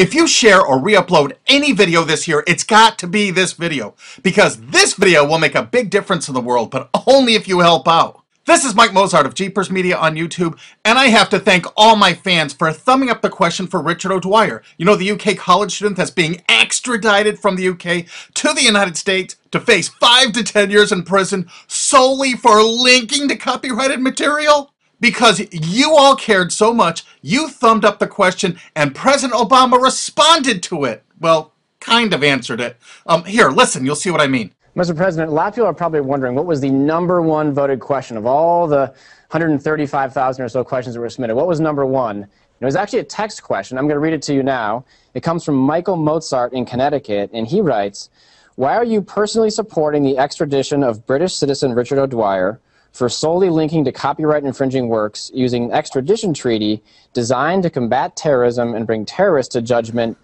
If you share or re-upload any video this year, it's got to be this video, because this video will make a big difference in the world, but only if you help out. This is Mozart of JeepersMedia on YouTube, and I have to thank all my fans for thumbing up the question for Richard O'Dwyer. You know, the UK college student that's being extradited from the UK to the United States to face 5 to 10 years in prison solely for linking to copyrighted material? Because you all cared so much, you thumbed up the question, and President Obama responded to it. Well, kind of answered it. Here, listen, you'll see what I mean. Mr. President, a lot of people are probably wondering what was the #1 voted question of all the 135,000 or so questions that were submitted. What was #1? It was actually a text question. I'm going to read it to you now. It comes from Michael Mozart in Connecticut, and he writes, "Why are you personally supporting the extradition of British citizen Richard O'Dwyer for solely linking to copyright infringing works using an extradition treaty designed to combat terrorism and bring terrorists to judgment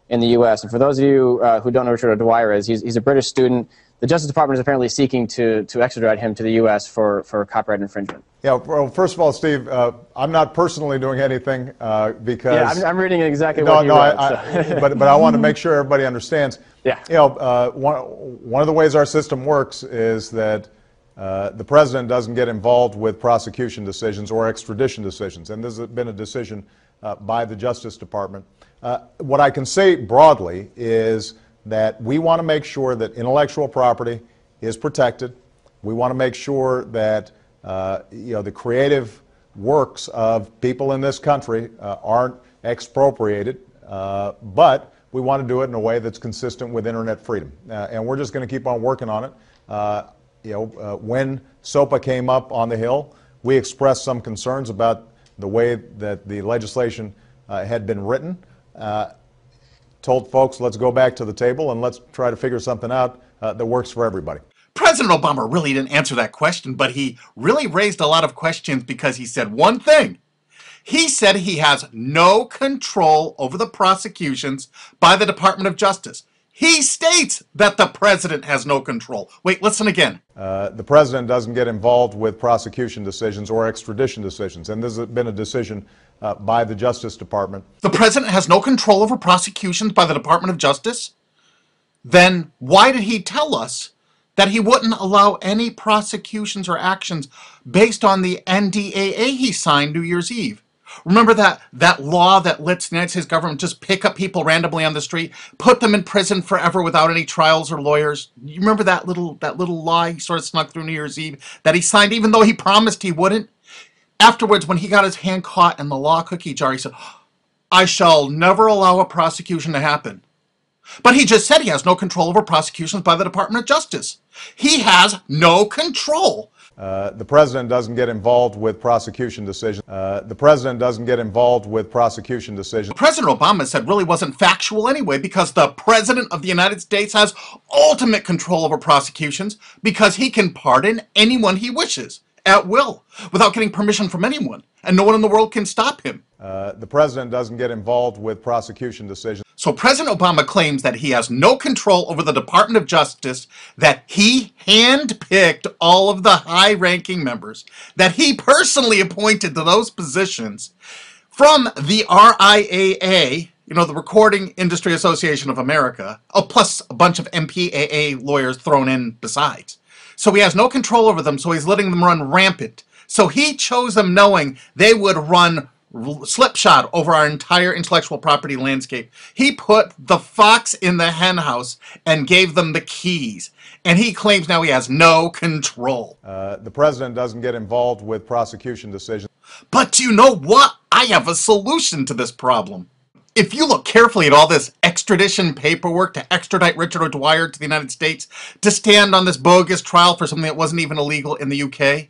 in the U.S.? And for those of you who don't know who Richard O'Dwyer is, he's a British student. The Justice Department is apparently seeking to extradite him to the U.S. for copyright infringement." Yeah, well, first of all, Steve, I'm not personally doing anything because... Yeah, I'm reading exactly what you wrote. But I want to make sure everybody understands. Yeah. You know, one of the ways our system works is that the president doesn't get involved with prosecution decisions or extradition decisions, and this has been a decision by the Justice Department. What I can say broadly is that we want to make sure that intellectual property is protected. We want to make sure that you know, the creative works of people in this country aren't expropriated, but we want to do it in a way that's consistent with internet freedom. And we're just going to keep on working on it. You know, when SOPA came up on the Hill, we expressed some concerns about the way that the legislation had been written. Told folks, let's go back to the table and let's try to figure something out that works for everybody. President Obama really didn't answer that question, but he really raised a lot of questions because he said one thing. He said he has no control over the prosecutions by the Department of Justice. He states that the president has no control. Wait, listen again. The president doesn't get involved with prosecution decisions or extradition decisions, and this has been a decision by the Justice Department. The president has no control over prosecutions by the Department of Justice? Then why did he tell us that he wouldn't allow any prosecutions or actions based on the NDAA he signed New Year's Eve? Remember that law that lets the United States government just pick up people randomly on the street, put them in prison forever without any trials or lawyers? You remember that little law he sort of snuck through New Year's Eve that he signed even though he promised he wouldn't? Afterwards, when he got his hand caught in the law cookie jar, he said, "I shall never allow a prosecution to happen." But he just said he has no control over prosecutions by the Department of Justice. He has no control. The president doesn't get involved with prosecution decisions. The president doesn't get involved with prosecution decisions. President Obama said really wasn't factual anyway, because the President of the United States has ultimate control over prosecutions because he can pardon anyone he wishes at will without getting permission from anyone, and no one in the world can stop him. The president doesn't get involved with prosecution decisions. So President Obama claims that he has no control over the Department of Justice, that he handpicked all of the high-ranking members, that he personally appointed to those positions from the RIAA, you know, the Recording Industry Association of America, plus a bunch of MPAA lawyers thrown in besides. So he has no control over them, so he's letting them run rampant. So he chose them knowing they would run slipshod over our entire intellectual property landscape. He put the fox in the hen house and gave them the keys. And he claims now he has no control. The president doesn't get involved with prosecution decisions. But you know what? I have a solution to this problem. If you look carefully at all this extradition paperwork to extradite Richard O'Dwyer to the United States to stand on this bogus trial for something that wasn't even illegal in the UK,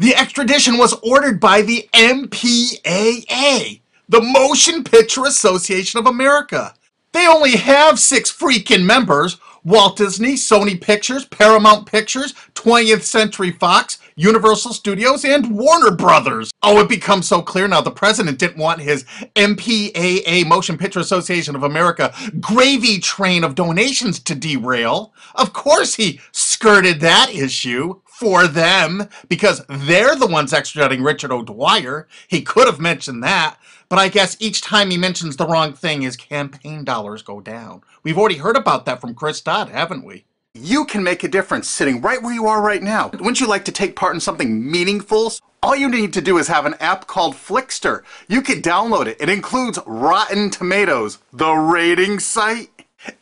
the extradition was ordered by the MPAA, the Motion Picture Association of America. They only have 6 freaking members: Walt Disney, Sony Pictures, Paramount Pictures, 20th Century Fox, Universal Studios, and Warner Brothers. Oh, it becomes so clear now the president didn't want his MPAA, Motion Picture Association of America, gravy train of donations to derail. Of course he skirted that issue. for them, because they're the ones extraditing Richard O'Dwyer. He could have mentioned that, but I guess each time he mentions the wrong thing, his campaign dollars go down. We've already heard about that from Chris Dodd, haven't we? You can make a difference sitting right where you are right now. Wouldn't you like to take part in something meaningful? All you need to do is have an app called Flickster. You can download it. It includes Rotten Tomatoes, the rating site.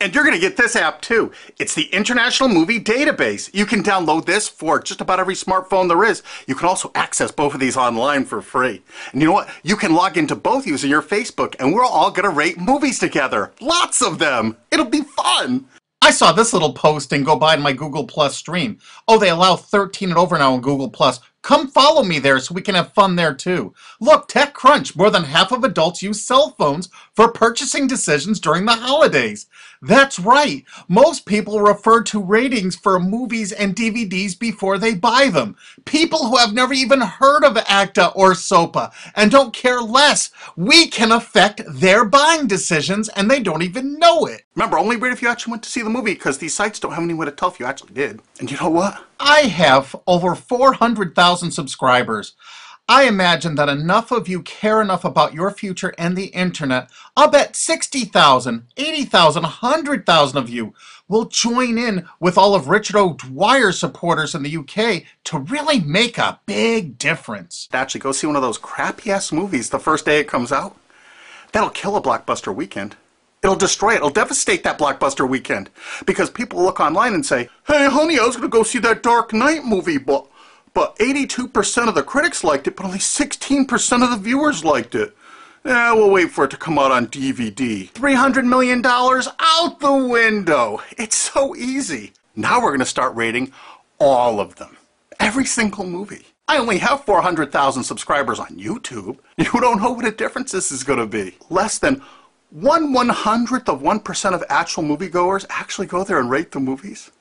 And you're going to get this app too. It's the International Movie Database. You can download this for just about every smartphone there is. You can also access both of these online for free. And you know what? You can log into both using your Facebook, and we're all going to rate movies together. Lots of them. It'll be fun. I saw this little posting go by in my Google Plus stream. Oh, they allow 13 and over now on Google Plus. Come follow me there so we can have fun there too. Look, TechCrunch, more than half of adults use cell phones for purchasing decisions during the holidays. That's right. Most people refer to ratings for movies and DVDs before they buy them. People who have never even heard of ACTA or SOPA and don't care less. We can affect their buying decisions and they don't even know it. Remember, only rate if you actually went to see the movie, because these sites don't have any way to tell if you actually did. And you know what? I have over 400,000 subscribers. I imagine that enough of you care enough about your future and the internet. I'll bet 60,000, 80,000, 100,000 of you will join in with all of Richard O'Dwyer supporters in the UK to really make a big difference. Actually, go see one of those crappy-ass movies the first day it comes out. That'll kill a blockbuster weekend. It'll destroy it. It'll devastate that blockbuster weekend. Because people look online and say, hey, honey, I was going to go see that Dark Knight movie, but 82% of the critics liked it, but only 16% of the viewers liked it. Yeah, we'll wait for it to come out on DVD. $300 million out the window. It's so easy. Now we're going to start rating all of them. Every single movie. I only have 400,000 subscribers on YouTube. You don't know what a difference this is going to be. Less than 1/100th of 1% of actual moviegoers actually go there and rate the movies.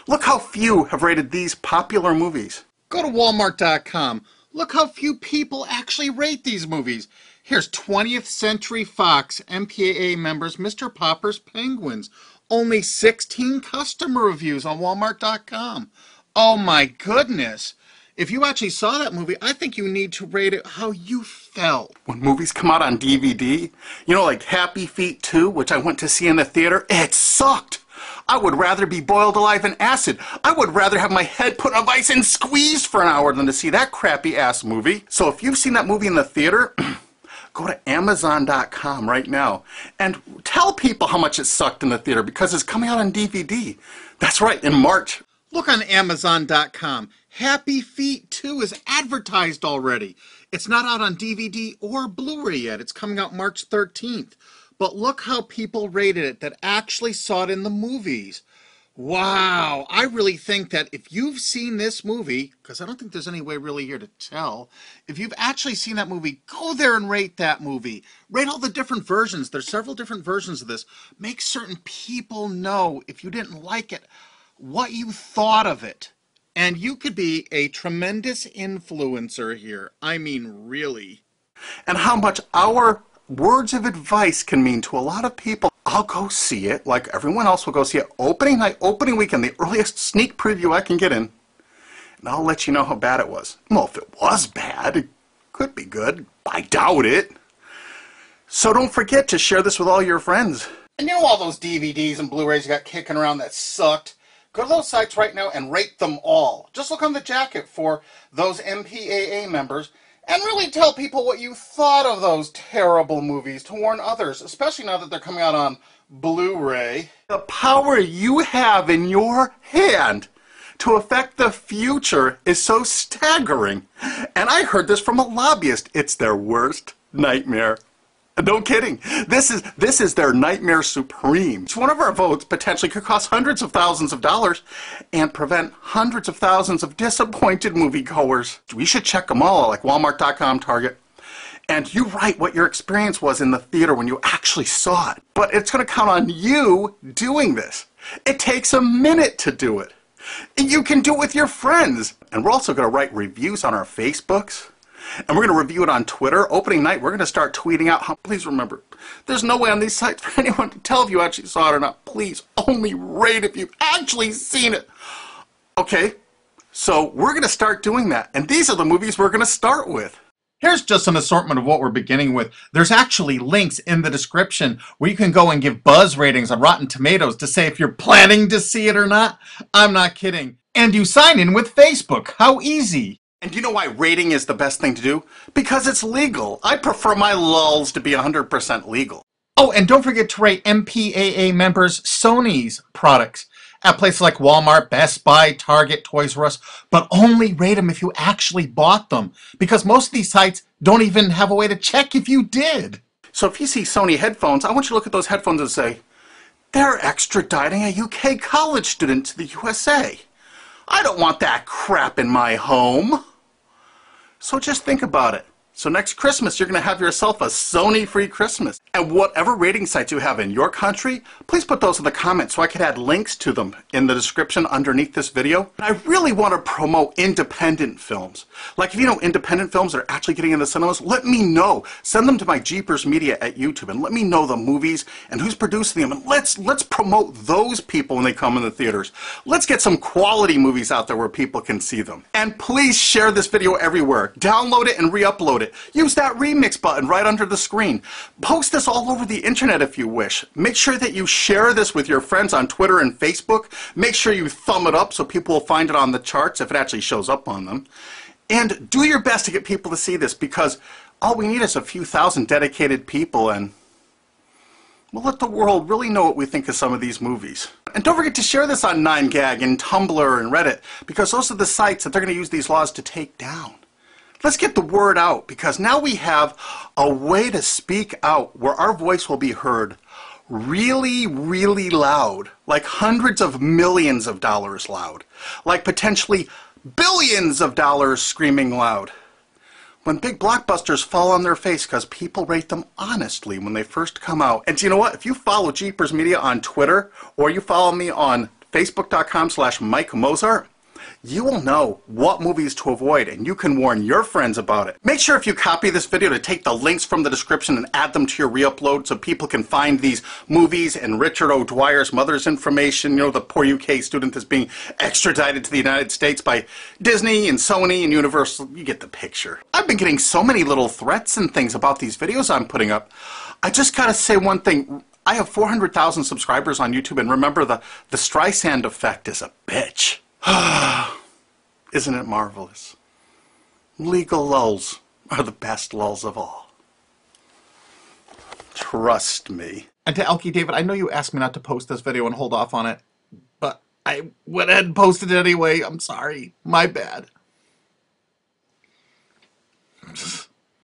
Look how few have rated these popular movies. Go to Walmart.com. Look how few people actually rate these movies. Here's 20th Century Fox MPAA members, Mr. Popper's Penguins. Only 16 customer reviews on Walmart.com. Oh my goodness. If you actually saw that movie, I think you need to rate it how you felt. When movies come out on DVD, you know, like Happy Feet 2, which I went to see in the theater, it sucked. I would rather be boiled alive in acid. I would rather have my head put in a vice and squeezed for an hour than to see that crappy-ass movie. So if you've seen that movie in the theater, go to Amazon.com right now and tell people how much it sucked in the theater, because it's coming out on DVD. That's right, in March. Look on Amazon.com. Happy Feet 2 is advertised already. It's not out on DVD or Blu-ray yet. It's coming out March 13th. But look how people rated it that actually saw it in the movies. Wow, I really think that if you've seen this movie, because I don't think there's any way really here to tell, if you've actually seen that movie, go there and rate that movie. Rate all the different versions. There's several different versions of this. Make certain people know, if you didn't like it, what you thought of it. And you could be a tremendous influencer here. I mean, really. And how much our words of advice can mean to a lot of people. I'll go see it, like everyone else will go see it, opening night, opening weekend, the earliest sneak preview I can get in. And I'll let you know how bad it was. Well, if it was bad, it could be good. I doubt it. So don't forget to share this with all your friends. And you know all those DVDs and Blu-rays you got kicking around that sucked? Go to those sites right now and rate them all. Just look on the jacket for those MPAA members and really tell people what you thought of those terrible movies to warn others, especially now that they're coming out on Blu-ray. The power you have in your hand to affect the future is so staggering. And I heard this from a lobbyist. It's their worst nightmare. No kidding. This is their nightmare supreme. One of our votes potentially could cost hundreds of thousands of dollars and prevent hundreds of thousands of disappointed moviegoers. We should check them all, like Walmart.com, Target. And you write what your experience was in the theater when you actually saw it. But it's going to count on you doing this. It takes a minute to do it. You can do it with your friends. And we're also going to write reviews on our Facebooks. And we're going to review it on Twitter. Opening night, we're going to start tweeting out how, please remember, there's no way on these sites for anyone to tell if you actually saw it or not. Please only rate if you've actually seen it. Okay, So we're going to start doing that. And these are the movies we're going to start with. Here's just an assortment of what we're beginning with. There's actually links in the description where you can go and give buzz ratings on Rotten Tomatoes to say if you're planning to see it or not. I'm not kidding. And you sign in with Facebook. How easy. And do you know why rating is the best thing to do? Because it's legal. I prefer my lulls to be 100% legal. Oh, and don't forget to rate MPAA members Sony's products at places like Walmart, Best Buy, Target, Toys R Us, but only rate them if you actually bought them, because most of these sites don't even have a way to check if you did. So if you see Sony headphones, I want you to look at those headphones and say, they're extraditing a UK college student to the USA. I don't want that crap in my home. So just think about it. So next Christmas, you're going to have yourself a Sony-free Christmas. And whatever rating sites you have in your country, please put those in the comments so I can add links to them in the description underneath this video. And I really want to promote independent films. Like if you know independent films that are actually getting into cinemas, let me know. Send them to my JeepersMedia at YouTube and let me know the movies and who's producing them. And let's promote those people when they come in the theaters. Let's get some quality movies out there where people can see them. And please share this video everywhere. Download it and re-upload it. Use that remix button right under the screen. Post this all over the internet if you wish. Make sure that you share this with your friends on Twitter and Facebook. Make sure you thumb it up so people will find it on the charts if it actually shows up on them. And do your best to get people to see this, because all we need is a few thousand dedicated people, and we'll let the world really know what we think of some of these movies. And don't forget to share this on 9gag and Tumblr and Reddit, because those are the sites that they're going to use these laws to take down. Let's get the word out, because now we have a way to speak out where our voice will be heard really, really loud, like hundreds of millions of dollars loud, like potentially billions of dollars screaming loud. When big blockbusters fall on their face because people rate them honestly when they first come out. And you know what? If you follow JeepersMedia on Twitter, or you follow me on Facebook.com/Mike Mozart, you will know what movies to avoid, and you can warn your friends about it. Make sure if you copy this video to take the links from the description and add them to your re-upload so people can find these movies and Richard O'Dwyer's mother's information, you know, the poor UK student that's being extradited to the United States by Disney and Sony and Universal. You get the picture. I've been getting so many little threats and things about these videos I'm putting up. I just gotta say one thing. I have 400,000 subscribers on YouTube, and remember, the Streisand effect is a bitch. Isn't it marvelous? Legal lulls are the best lulls of all. Trust me. And to Elkie David, I know you asked me not to post this video and hold off on it, but I went ahead and posted it anyway. I'm sorry. My bad.